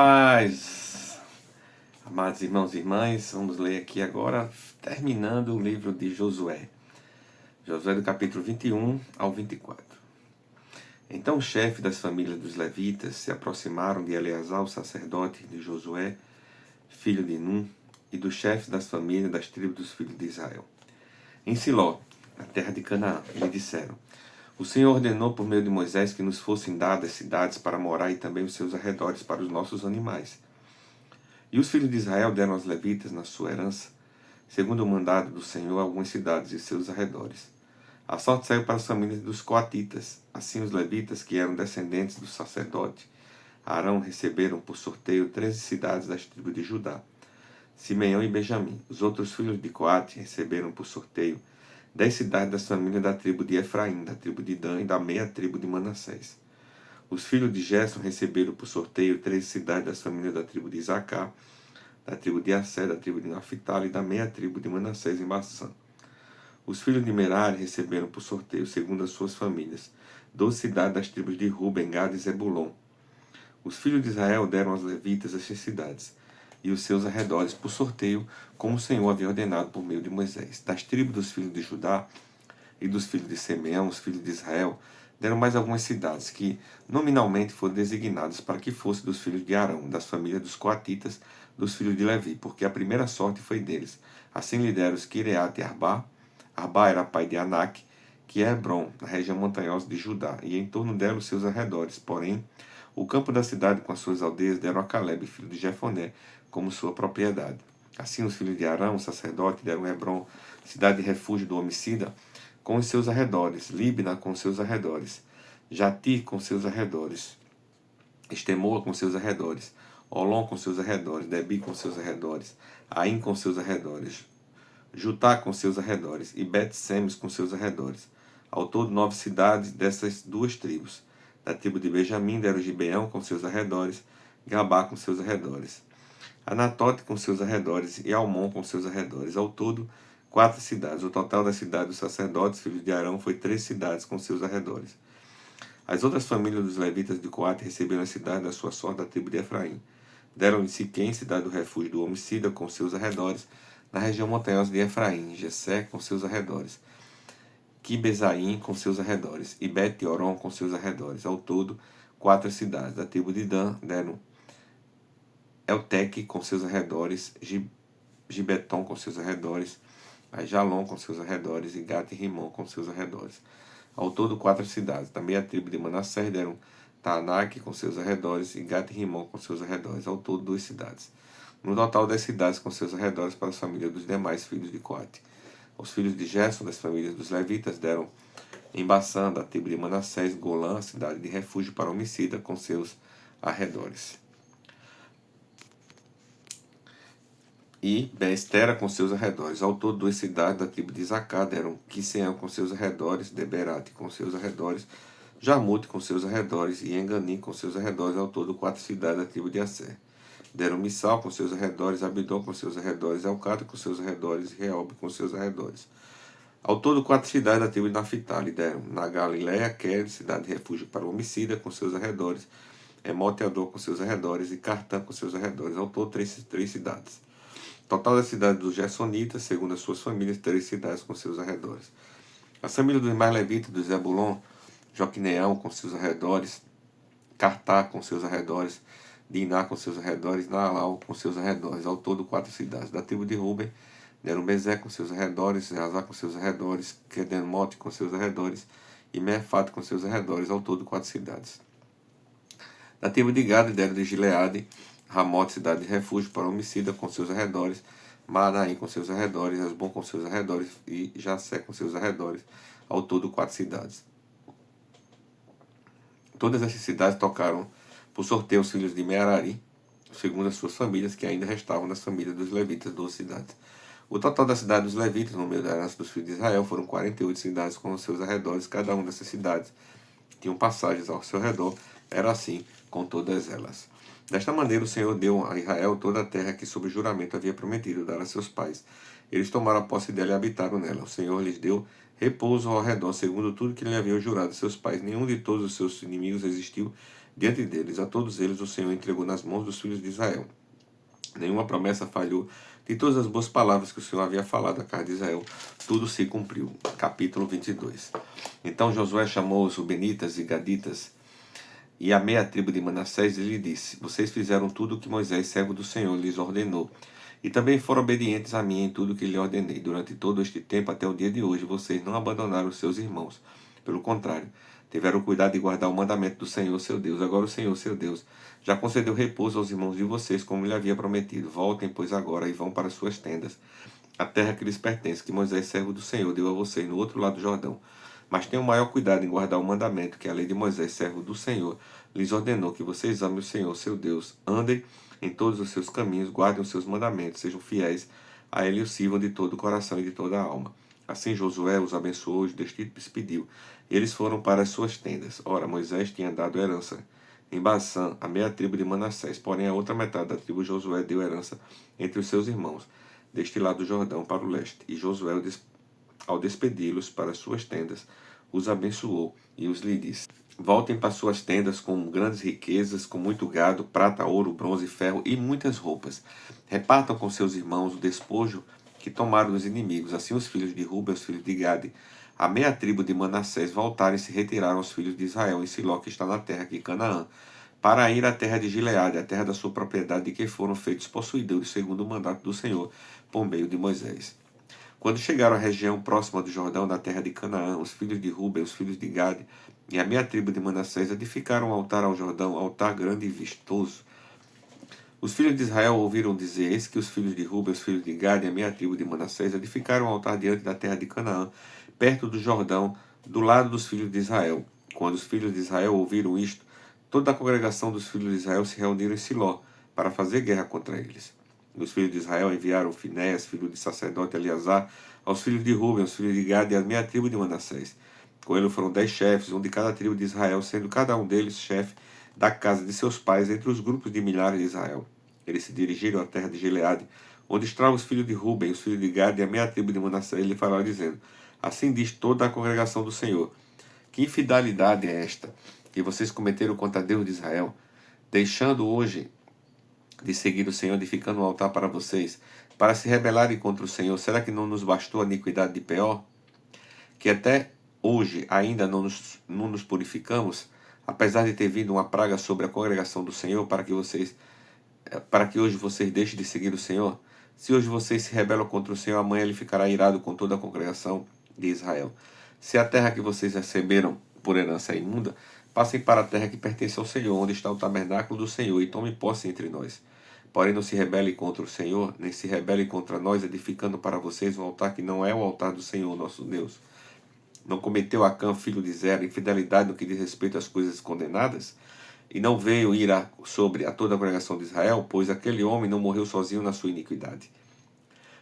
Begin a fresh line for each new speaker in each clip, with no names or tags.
paz, amados irmãos e irmãs, vamos ler aqui agora, terminando o livro de Josué. Josué do capítulo 21 ao 24. Então os chefes das famílias dos levitas se aproximaram de Eleazar, o sacerdote, de Josué, filho de Num, e dos chefes das famílias das tribos dos filhos de Israel. Em Siló, na terra de Canaã, e lhe disseram: O Senhor ordenou por meio de Moisés que nos fossem dadas cidades para morar e também os seus arredores para os nossos animais. E os filhos de Israel deram aos levitas na sua herança, segundo o mandado do Senhor, algumas cidades e seus arredores. A sorte saiu para as famílias dos coatitas. Assim os levitas, que eram descendentes do sacerdote Arão, receberam por sorteio 13 cidades das tribos de Judá, Simeão e Benjamim. Os outros filhos de Coate receberam por sorteio 10 cidades das famílias da tribo de Efraim, da tribo de Dan e da meia tribo de Manassés. Os filhos de Gerson receberam por sorteio 13 cidades das famílias da tribo de Isacar, da tribo de Asser, da tribo de Naphtali e da meia tribo de Manassés em Bassã. Os filhos de Merari receberam por sorteio, segundo as suas famílias, 12 cidades das tribos de Ruben, Gad e Zebulon. Os filhos de Israel deram aos levitas estas cidades e os seus arredores por sorteio, como o Senhor havia ordenado por meio de Moisés. Das tribos dos filhos de Judá e dos filhos de Simeão, os filhos de Israel, deram mais algumas cidades que nominalmente foram designadas para que fossem dos filhos de Arão, das famílias dos coatitas, dos filhos de Levi, porque a primeira sorte foi deles. Assim lhe deram os Quireate e Arbá. Arbá era pai de Anak, que é Hebron, na região montanhosa de Judá, e em torno dela os seus arredores. Porém, o campo da cidade com as suas aldeias deram a Calebe, filho de Jefoné, como sua propriedade. Assim os filhos de Arão, o sacerdote, deram Hebron, cidade de refúgio do homicida, com os seus arredores, Líbna com seus arredores, Jatir com seus arredores, Estemoa com seus arredores, Olom com seus arredores, Debi com seus arredores, Aim com seus arredores, Jutá com seus arredores e Bet-Semes com seus arredores. Ao todo 9 cidades dessas duas tribos. Da tribo de Benjamim deram Gibeão com seus arredores, Gabá com seus arredores, Anatote com seus arredores e Almon com seus arredores. Ao todo 4 cidades. O total das cidades dos sacerdotes, filhos de Arão, foi 3 cidades com seus arredores. As outras famílias dos levitas de Coate receberam a cidade da sua sorte da tribo de Efraim. Deram-lhe Siquém, cidade do refúgio do homicida, com seus arredores, na região montanhosa de Efraim, Jessé com seus arredores, Quibezaim com seus arredores, e Bet-Oron com seus arredores. Ao todo 4 cidades. Da tribo de Dan deram Elteque com seus arredores, Gibeton com seus arredores, Jalom com seus arredores e Gat-Rimon com seus arredores. Ao todo 4 cidades. Também a tribo de Manassés deram Taanak com seus arredores e Gat-Rimon com seus arredores. Ao todo 2 cidades. No total 10 cidades com seus arredores para as famílias dos demais filhos de Coate. Os filhos de Gerson, das famílias dos levitas, deram em Bassã, da tribo de Manassés, Golã, cidade de refúgio para homicida, com seus arredores. E Bestera com seus arredores. Ao todo 2 cidades da tribo de Isacar deram Quiseão com seus arredores, Deberate com seus arredores, Jamute com seus arredores e Enganim com seus arredores. Ao todo 4 cidades da tribo de Asser. Deram Missal com seus arredores, Abidom com seus arredores, Elcata com seus arredores e Reob com seus arredores. Ao todo 4 cidades da tribo de Naphtali deram na Galiléia, Quer, cidade de refúgio para o homicida com seus arredores, Emote-Ador com seus arredores e Cartã com seus arredores. Ao todo 3 cidades. Total das cidades dos Gersonitas, segundo as suas famílias, 3 cidades com seus arredores. A família dos mais levitas, do Zebulon, Joquineão com seus arredores, Cartá com seus arredores, Diná com seus arredores, Naalau com seus arredores. Ao todo 4 cidades. Da tribo de Ruben deram Bezé com seus arredores, Azar com seus arredores, Kedemote com seus arredores e Mefato com seus arredores. Ao todo 4 cidades. Da tribo de Gad deram de Gileade, Ramote, cidade de refúgio para homicida, com seus arredores, Maanaim com seus arredores, Esbom com seus arredores e Jacé com seus arredores. Ao todo 4 cidades. Todas essas cidades tocaram por sorteio os filhos de Merari, segundo as suas famílias, que ainda restavam das famílias dos levitas, 12 cidades. O total da cidade dos levitas, no meio da herança dos filhos de Israel, foram 48 cidades com os seus arredores. Cada uma dessas cidades tinham passagens ao seu redor. Era assim com todas elas. Desta maneira, o Senhor deu a Israel toda a terra que, sob juramento, havia prometido dar a seus pais. Eles tomaram a posse dela e habitaram nela. O Senhor lhes deu repouso ao redor, segundo tudo que lhe haviam jurado seus pais. Nenhum de todos os seus inimigos resistiu diante deles. A todos eles o Senhor entregou nas mãos dos filhos de Israel. Nenhuma promessa falhou. De todas as boas palavras que o Senhor havia falado à casa de Israel, tudo se cumpriu. Capítulo 22. Então Josué chamou os Rubenitas e Gaditas e a meia tribo de Manassés e lhe disse: Vocês fizeram tudo o que Moisés, servo do Senhor, lhes ordenou. E também foram obedientes a mim em tudo que lhe ordenei. Durante todo este tempo, até o dia de hoje, vocês não abandonaram os seus irmãos. Pelo contrário, tiveram cuidado de guardar o mandamento do Senhor, seu Deus. Agora o Senhor, seu Deus, já concedeu repouso aos irmãos de vocês, como lhe havia prometido. Voltem, pois, agora e vão para suas tendas, a terra que lhes pertence, que Moisés, servo do Senhor, deu a vocês no outro lado do Jordão. Mas tenham maior cuidado em guardar o mandamento que a lei de Moisés, servo do Senhor, lhes ordenou, que vocês amem o Senhor, seu Deus. Andem em todos os seus caminhos, guardem os seus mandamentos, sejam fiéis a ele e o sirvam de todo o coração e de toda a alma. Assim Josué os abençoou, os despediu, e eles foram para as suas tendas. Ora, Moisés tinha dado herança em Bassã a meia tribo de Manassés, porém a outra metade da tribo Josué deu herança entre os seus irmãos, deste lado do Jordão para o leste. E Josué, ao despedi-los para as suas tendas, os abençoou e os lhe disse: Voltem para suas tendas com grandes riquezas, com muito gado, prata, ouro, bronze, ferro e muitas roupas. Repartam com seus irmãos o despojo que tomaram dos inimigos. Assim os filhos de Ruben, os filhos de Gade, a meia tribo de Manassés voltaram e se retiraram os filhos de Israel em Siló, que está na terra de Canaã, para ir à terra de Gileade, a terra da sua propriedade, de que foram feitos possuidores, segundo o mandato do Senhor, por meio de Moisés. Quando chegaram à região próxima do Jordão, na terra de Canaã, os filhos de Ruben, os filhos de Gade e a meia tribo de Manassés edificaram um altar ao Jordão, altar grande e vistoso. Os filhos de Israel ouviram dizer: Eis que os filhos de Ruben, os filhos de Gade e a meia tribo de Manassés edificaram um altar diante da terra de Canaã, perto do Jordão, do lado dos filhos de Israel. Quando os filhos de Israel ouviram isto, toda a congregação dos filhos de Israel se reuniram em Siló para fazer guerra contra eles. Os filhos de Israel enviaram Finéias, filho de sacerdote Eleazar, aos filhos de Ruben, aos filhos de Gade e à meia tribo de Manassés. Com ele foram 10 chefes, um de cada tribo de Israel, sendo cada um deles chefe da casa de seus pais entre os grupos de milhares de Israel. Eles se dirigiram à terra de Gileade, onde estavam os filhos de Ruben, os filhos de Gade e a meia tribo de Manassés, e lhe falaram, dizendo: Assim diz toda a congregação do Senhor: Que infidelidade é esta que vocês cometeram contra Deus de Israel, deixando hoje de seguir o Senhor, edificando um altar para vocês, para se rebelarem contra o Senhor? Será que não nos bastou a iniquidade de Peor, que até hoje ainda não nos purificamos, apesar de ter vindo uma praga sobre a congregação do Senhor, para que hoje vocês deixem de seguir o Senhor? Se hoje vocês se rebelam contra o Senhor, amanhã ele ficará irado com toda a congregação de Israel. Se a terra que vocês receberam por herança é imunda, passem para a terra que pertence ao Senhor, onde está o tabernáculo do Senhor, e tomem posse entre nós. Porém, não se rebelem contra o Senhor, nem se rebelem contra nós, edificando para vocês um altar que não é o altar do Senhor, nosso Deus. Não cometeu Acã, filho de Zera, infidelidade no que diz respeito às coisas condenadas? E não veio ira sobre a toda a congregação de Israel, pois aquele homem não morreu sozinho na sua iniquidade.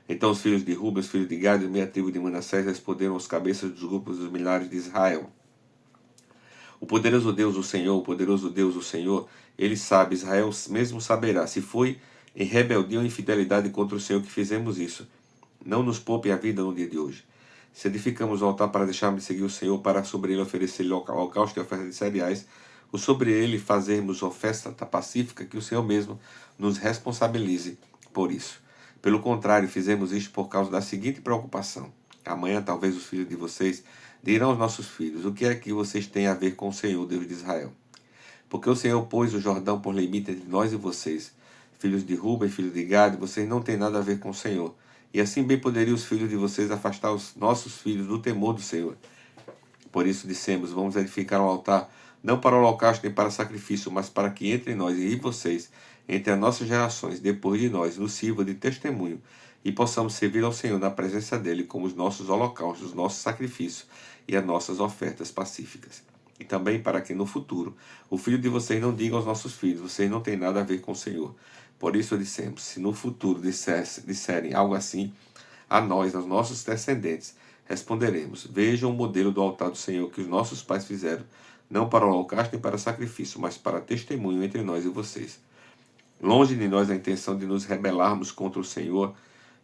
Então os filhos de Ruben, os filhos de Gade e meia tribo de Manassés responderam aos cabeças dos grupos dos milhares de Israel: O poderoso Deus, o Senhor, ele sabe, Israel mesmo saberá, se foi em rebeldia ou infidelidade contra o Senhor que fizemos isso. Não nos poupe a vida no dia de hoje. Se edificamos o altar para deixarmos de seguir o Senhor, para sobre ele oferecer-lhe holocausto e oferta de cereais, ou sobre ele fazermos oferta pacífica, que o Senhor mesmo nos responsabilize por isso. Pelo contrário, fizemos isto por causa da seguinte preocupação: amanhã talvez os filhos de vocês dirão aos nossos filhos: O que é que vocês têm a ver com o Senhor, Deus de Israel? Porque o Senhor pôs o Jordão por limite entre nós e vocês. Filhos de Ruben, filhos de Gade, vocês não têm nada a ver com o Senhor. E assim bem poderiam os filhos de vocês afastar os nossos filhos do temor do Senhor. Por isso dissemos: Vamos edificar um altar, não para holocausto nem para sacrifício, mas para que entre nós e vocês, entre as nossas gerações, depois de nós, nos sirva de testemunho, e possamos servir ao Senhor na presença dele com os nossos holocaustos, os nossos sacrifícios e as nossas ofertas pacíficas. E também para que no futuro o filho de vocês não diga aos nossos filhos: Vocês não têm nada a ver com o Senhor. Por isso dissemos: Se no futuro disserem algo assim a nós, aos nossos descendentes, responderemos: Vejam o modelo do altar do Senhor que os nossos pais fizeram, não para holocausto nem para sacrifício, mas para testemunho entre nós e vocês. Longe de nós a intenção de nos rebelarmos contra o Senhor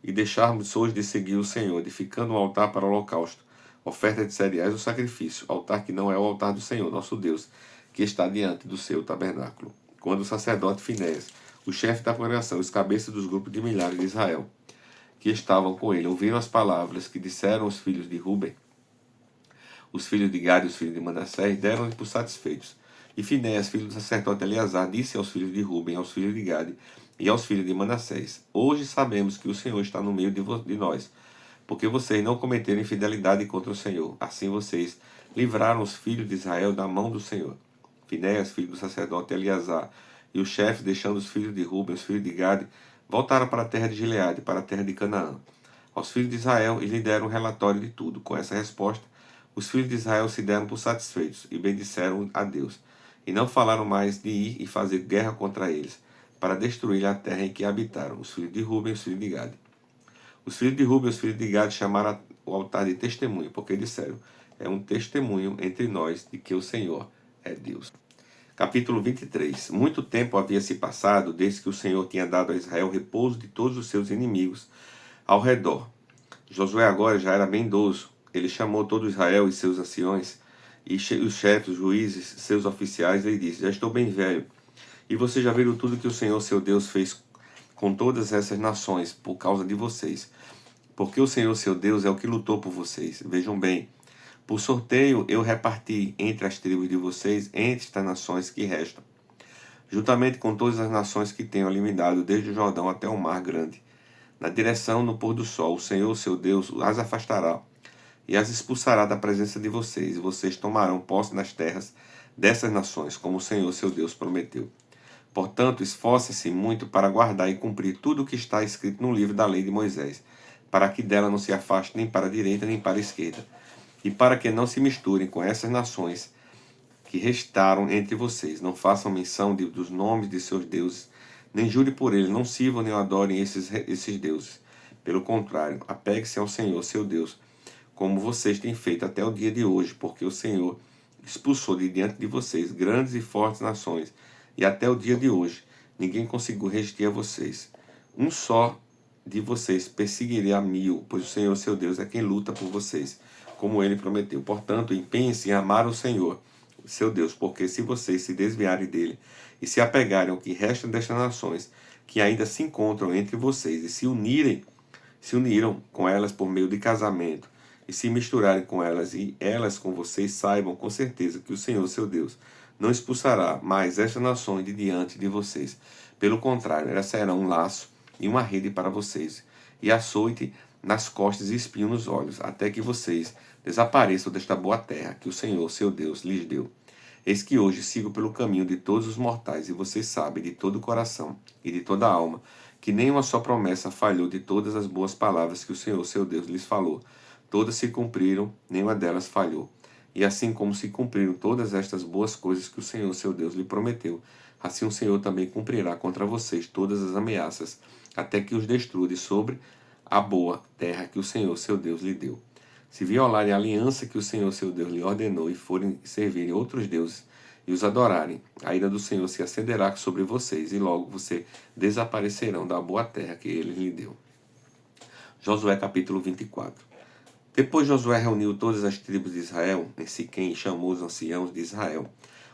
e deixarmos hoje de seguir o Senhor, edificando um altar para holocausto, oferta de cereais ou sacrifício, altar que não é o altar do Senhor, nosso Deus, que está diante do seu tabernáculo. Quando o sacerdote Finéias, o chefe da congregação, os cabeças dos grupos de milhares de Israel, que estavam com ele, ouviram as palavras que disseram os filhos de Ruben, os filhos de Gad e os filhos de Manassés, deram-lhe por satisfeitos. E Finéias, filho do sacerdote Eleazar, disse aos filhos de Ruben, aos filhos de Gad e aos filhos de Manassés: Hoje sabemos que o Senhor está no meio de nós, porque vocês não cometeram infidelidade contra o Senhor. Assim vocês livraram os filhos de Israel da mão do Senhor. Finéias, filho do sacerdote Eleazar, e os chefes, deixando os filhos de Ruben, os filhos de Gad, voltaram para a terra de Gileade, para a terra de Canaã. Aos filhos de Israel, e lhe deram um relatório de tudo. Com essa resposta, os filhos de Israel se deram por satisfeitos e bendisseram a Deus. E não falaram mais de ir e fazer guerra contra eles, para destruir a terra em que habitaram, os filhos de Ruben e os filhos de Gad. Os filhos de Ruben e os filhos de Gad chamaram o altar de testemunho, porque disseram: é um testemunho entre nós de que o Senhor é Deus. Capítulo 23. Muito tempo havia se passado desde que o Senhor tinha dado a Israel repouso de todos os seus inimigos ao redor. Josué agora já era bem idoso. Ele chamou todo Israel e seus anciões, e os chefes, os juízes, seus oficiais, e lhe disse: já estou bem velho, e vocês já viram tudo que o Senhor, seu Deus, fez com todas essas nações por causa de vocês. Porque o Senhor, seu Deus, é o que lutou por vocês. Vejam bem, por sorteio eu reparti entre as tribos de vocês, entre estas nações que restam, juntamente com todas as nações que tenho eliminado, desde o Jordão até o Mar Grande. Na direção no pôr do sol, o Senhor, seu Deus, as afastará e as expulsará da presença de vocês, e vocês tomarão posse nas terras dessas nações, como o Senhor, seu Deus, prometeu. Portanto, esforce-se muito para guardar e cumprir tudo o que está escrito no livro da lei de Moisés, para que dela não se afaste nem para a direita nem para a esquerda, e para que não se misturem com essas nações que restaram entre vocês. Não façam menção dos nomes de seus deuses, nem jure por eles, não sirvam nem adorem esses deuses. Pelo contrário, apegue-se ao Senhor, seu Deus, como vocês têm feito até o dia de hoje, porque o Senhor expulsou de diante de vocês grandes e fortes nações, e até o dia de hoje ninguém conseguiu resistir a vocês. Um só de vocês perseguirá 1000, pois o Senhor, seu Deus, é quem luta por vocês, como ele prometeu. Portanto, empenhem-se em amar o Senhor, seu Deus, porque se vocês se desviarem dele e se apegarem ao que resta destas nações, que ainda se encontram entre vocês, e se uniram com elas por meio de casamento, e se misturarem com elas e elas com vocês, saibam com certeza que o Senhor, seu Deus, não expulsará mais estas nações de diante de vocês. Pelo contrário, elas serão um laço e uma rede para vocês, e açoite nas costas e espinho nos olhos, até que vocês desapareçam desta boa terra que o Senhor, seu Deus, lhes deu. Eis que hoje sigo pelo caminho de todos os mortais, e vocês sabem de todo o coração e de toda a alma que nenhuma só promessa falhou de todas as boas palavras que o Senhor, seu Deus, lhes falou. Todas se cumpriram, nenhuma delas falhou. E assim como se cumpriram todas estas boas coisas que o Senhor, seu Deus, lhe prometeu, assim o Senhor também cumprirá contra vocês todas as ameaças, até que os destrua de sobre a boa terra que o Senhor, seu Deus, lhe deu. Se violarem a aliança que o Senhor, seu Deus, lhe ordenou, e forem servirem outros deuses e os adorarem, a ira do Senhor se acenderá sobre vocês, e logo vocês desaparecerão da boa terra que ele lhe deu. Josué capítulo 24. Depois Josué reuniu todas as tribos de Israel em Siquém e chamou os anciãos de Israel,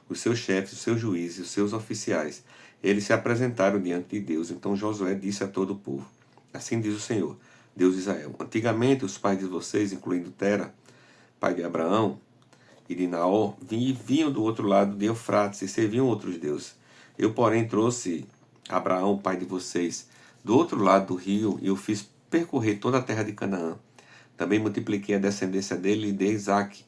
os seus chefes, os seus juízes, os seus oficiais. Eles se apresentaram diante de Deus. Então Josué disse a todo o povo: assim diz o Senhor, Deus de Israel: antigamente os pais de vocês, incluindo Tera, pai de Abraão, e de Naor, vinham do outro lado de Eufrates e serviam outros deuses. Eu, porém, trouxe Abraão, pai de vocês, do outro lado do rio, e o fiz percorrer toda a terra de Canaã. Também multipliquei a descendência dele e dei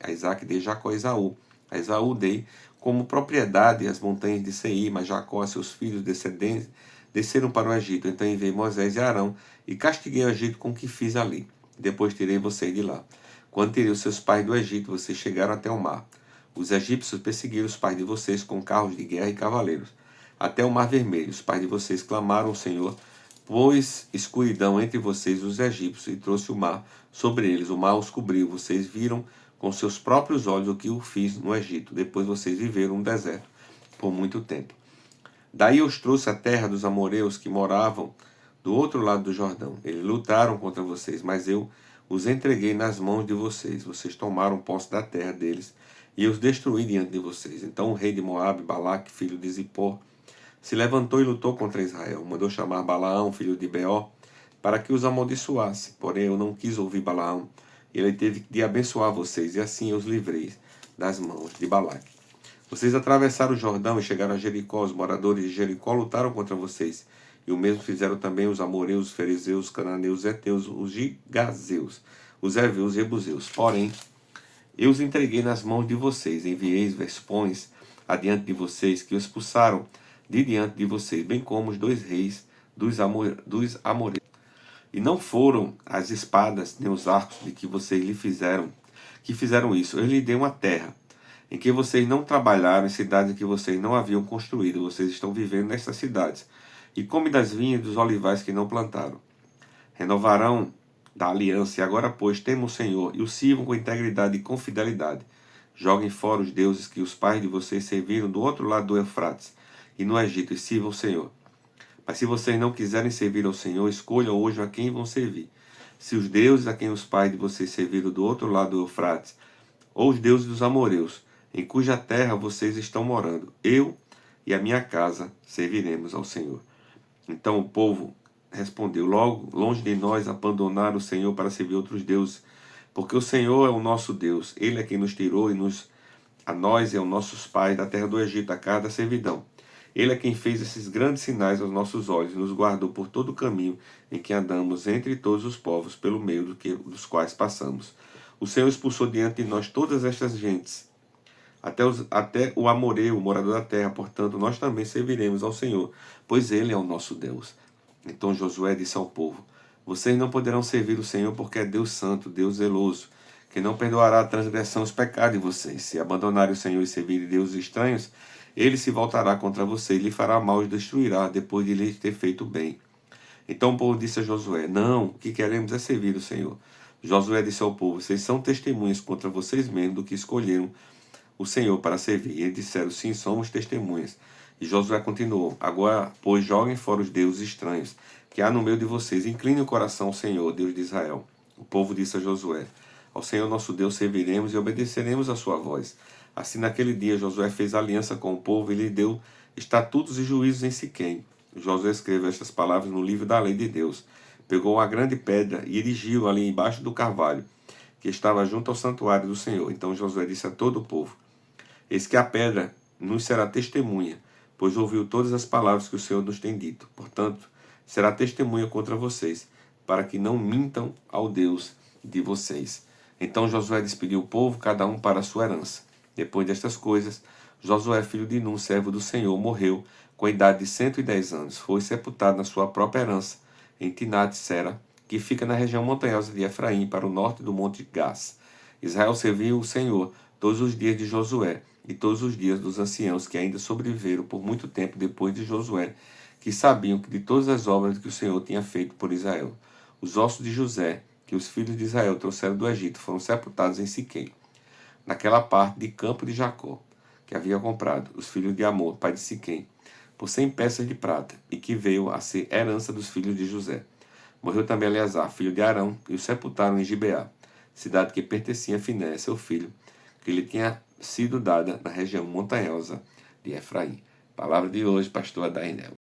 a Isaque dei Jacó e Esaú. A Esaú dei como propriedade as montanhas de Seir, mas Jacó e seus filhos descendentes desceram para o Egito. Então enviei Moisés e Arão e castiguei o Egito com o que fiz ali. Depois tirei vocês de lá. Quando tirei os seus pais do Egito, vocês chegaram até o mar. Os egípcios perseguiram os pais de vocês com carros de guerra e cavaleiros. Até o mar vermelho, os pais de vocês clamaram ao Senhor, pôs escuridão entre vocês os egípcios e trouxe o mar sobre eles. O mar os cobriu. Vocês viram com seus próprios olhos o que eu fiz no Egito. Depois vocês viveram no deserto por muito tempo. Daí eu os trouxe à terra dos amoreus que moravam do outro lado do Jordão. Eles lutaram contra vocês, mas eu os entreguei nas mãos de vocês. Vocês tomaram posse da terra deles e os destruí diante de vocês. Então o rei de Moabe, Balaque, filho de Zippor, se levantou e lutou contra Israel. Mandou chamar Balaão, filho de Beor, para que os amaldiçoasse. Porém eu não quis ouvir Balaão. Ele teve de abençoar vocês, e assim eu os livrei das mãos de Balaque. Vocês atravessaram o Jordão e chegaram a Jericó. Os moradores de Jericó lutaram contra vocês. E o mesmo fizeram também os amoreus, os fariseus, os cananeus, os heteus, os gigazeus, os heveus e jebuseus. Porém, eu os entreguei nas mãos de vocês. Enviei vespões adiante de vocês, que os expulsaram de diante de vocês, bem como os 2 reis dos amoreus. E não foram as espadas nem os arcos de que vocês lhe fizeram, que fizeram isso. Eu lhe dei uma terra em que vocês não trabalharam, em cidades que vocês não haviam construído. Vocês estão vivendo nessas cidades, e comem das vinhas e dos olivais que não plantaram. Renovarão da aliança, e agora, pois, temam o Senhor, e o sirvam com integridade e com fidelidade. Joguem fora os deuses que os pais de vocês serviram do outro lado do Eufrates, e no Egito, e sirvam o Senhor. Mas se vocês não quiserem servir ao Senhor, escolham hoje a quem vão servir. Se os deuses a quem os pais de vocês serviram do outro lado do Eufrates, ou os deuses dos amoreus, em cuja terra vocês estão morando, eu e a minha casa serviremos ao Senhor. Então o povo respondeu: logo, longe de nós abandonar o Senhor para servir outros deuses, porque o Senhor é o nosso Deus. Ele é quem nos tirou a nós e aos nossos pais da terra do Egito, a casa da servidão. Ele é quem fez esses grandes sinais aos nossos olhos, e nos guardou por todo o caminho em que andamos entre todos os povos, pelo meio dos quais passamos. O Senhor expulsou diante de nós todas estas gentes, até o amoreu, o morador da terra. Portanto, nós também serviremos ao Senhor, pois Ele é o nosso Deus. Então Josué disse ao povo: vocês não poderão servir o Senhor, porque é Deus santo, Deus zeloso, que não perdoará a transgressão e os pecados de vocês. Se abandonarem o Senhor e servirem deuses estranhos, ele se voltará contra vocês, lhe fará mal e destruirá, depois de lhes ter feito bem. Então o povo disse a Josué: não, o que queremos é servir o Senhor. Josué disse ao povo: vocês são testemunhas contra vocês mesmos do que escolheram o Senhor para servir. E eles disseram: sim, somos testemunhas. E Josué continuou: agora, pois, joguem fora os deuses estranhos que há no meio de vocês. Incline o coração ao Senhor, Deus de Israel. O povo disse a Josué: ao Senhor nosso Deus serviremos e obedeceremos a sua voz. Assim, naquele dia, Josué fez aliança com o povo e lhe deu estatutos e juízos em Siquém. Josué escreveu estas palavras no livro da lei de Deus. Pegou uma grande pedra e erigiu ali embaixo do carvalho, que estava junto ao santuário do Senhor. Então Josué disse a todo o povo: eis que a pedra nos será testemunha, pois ouviu todas as palavras que o Senhor nos tem dito. Portanto, será testemunha contra vocês, para que não mintam ao Deus de vocês. Então Josué despediu o povo, cada um para a sua herança. Depois destas coisas, Josué, filho de Nun, servo do Senhor, morreu com a idade de 110 anos. Foi sepultado na sua própria herança, em Timnat-Sera, que fica na região montanhosa de Efraim, para o norte do monte Gás. Israel serviu o Senhor todos os dias de Josué e todos os dias dos anciãos que ainda sobreviveram por muito tempo depois de Josué, que sabiam que de todas as obras que o Senhor tinha feito por Israel. Os ossos de José, que os filhos de Israel trouxeram do Egito, foram sepultados em Siquém, naquela parte de campo de Jacó, que havia comprado os filhos de Amor, pai de Siquém, por 100 peças de prata, e que veio a ser herança dos filhos de José. Morreu também Eleazar, filho de Arão, e o sepultaram em Gibeá, cidade que pertencia a Finé, seu filho, que lhe tinha sido dada na região montanhosa de Efraim. Palavra de hoje, pastor Adainel.